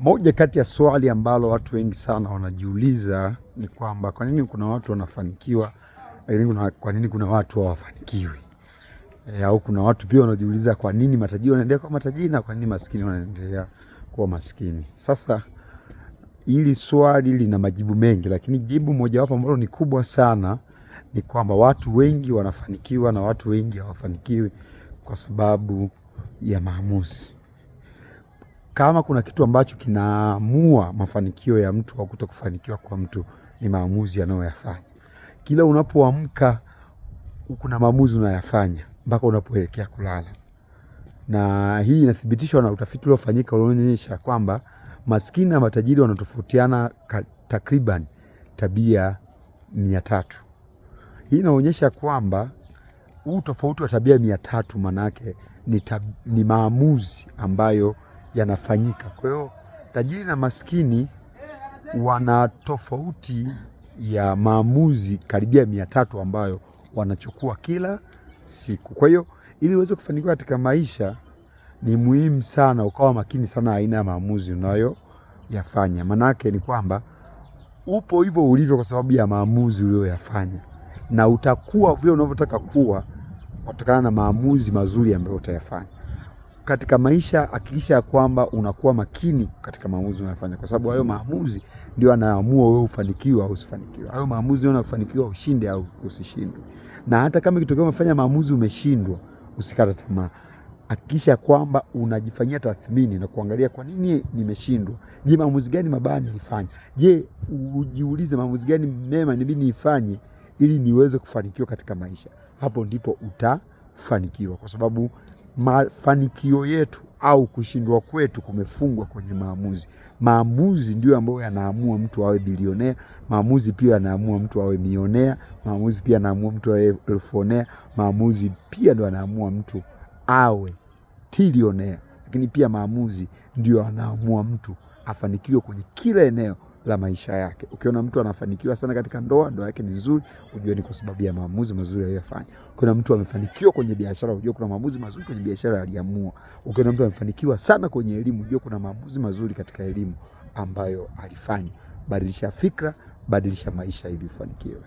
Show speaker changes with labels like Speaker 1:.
Speaker 1: Moja kati ya swali ambalo watu wengi sana wanajiuliza ni kwamba kwa nini kuna watu wanafanikiwa, kwa nini kuna watu hawafanikiwi? Au kuna watu pia wanajiuliza kwa nini matajiri wanaendelea kuwa matajiri na kwa nini maskini wanaendelea kuwa maskini. Sasa hili swali lina majibu mengi, lakini jibu mojawapo ambalo ni kubwa sana ni kwamba watu wengi wanafanikiwa na watu wengi hawafanikiwi kwa sababu ya maamuzi. Kama kuna kitu ambacho kinaamua mafanikio ya mtu au kutokufanikiwa kwa mtu, ni maamuzi anayoyafanya. Kila unapoamka kuna maamuzi unayafanya mpaka unapoelekea kulala. Na hii inathibitishwa na utafiti uliofanyika unaonyesha kwamba maskini na matajiri wanatofautiana takriban tabia 300. Hii inaonyesha kwamba huu tofauti wa tabia 300 manake ni maamuzi ambayo yanafanyika. Kwa hiyo tajiri na maskini wana tofauti ya maamuzi karibia 300 ambayo wanachukua kila siku. Kwa hiyo ili uweze kufanikiwa katika maisha ni muhimu sana ukawa makini sana aina ya maamuzi unayoyafanya. Manake ni kwamba upo hivyo ulivyo kwa sababu ya maamuzi uliyoyafanya, na utakuwa vile unavyotaka kuwa kutokana na maamuzi mazuri ambayo utayafanya. Katika maisha hakikisha kwamba unakuwa makini katika maamuzi unayofanya, kwa sababu hayo maamuzi ndio yanaamua wewe ufanikiwe au usifanikiwe. Hayo maamuzi ndio yanakufanikiwa ushinde au usishindwe. Na hata kama ikitokea umefanya maamuzi umeshindwa, usikate tamaa. Hakikisha kwamba unajifanyia tathmini na kuangalia kwa nini nimeshindwa. Je, maamuzi gani mabaya nilifanya? Je, ujiulize maamuzi gani mema inabidi nifanye ili niweze kufanikiwa katika maisha. Hapo ndipo utafanikiwa, kwa sababu mafanikio yetu au kushindwa kwetu kumefungwa kwenye maamuzi. Maamuzi ndio ambayo yanaamua mtu awe bilionea, maamuzi pia yanaamua mtu awe milionea, maamuzi pia yanaamua mtu awe elfonea, maamuzi pia ndio yanaamua mtu awe trilionea. Lakini pia maamuzi ndio yanaamua mtu afanikiwe kwenye kila eneo la maisha yake. Ukiona mtu anafanikiwa sana katika ndoa yake ni nzuri, ujue ni kwa sababu ya maamuzi mazuri aliyofanya. Ukiona mtu amefanikiwa kwenye biashara, ujue kuna maamuzi mazuri kwenye biashara aliamua. Ukiona mtu amefanikiwa sana kwenye elimu, ujue kuna maamuzi mazuri katika elimu ambayo alifanya. Badilisha fikra, badilisha maisha ili ufanikiwe.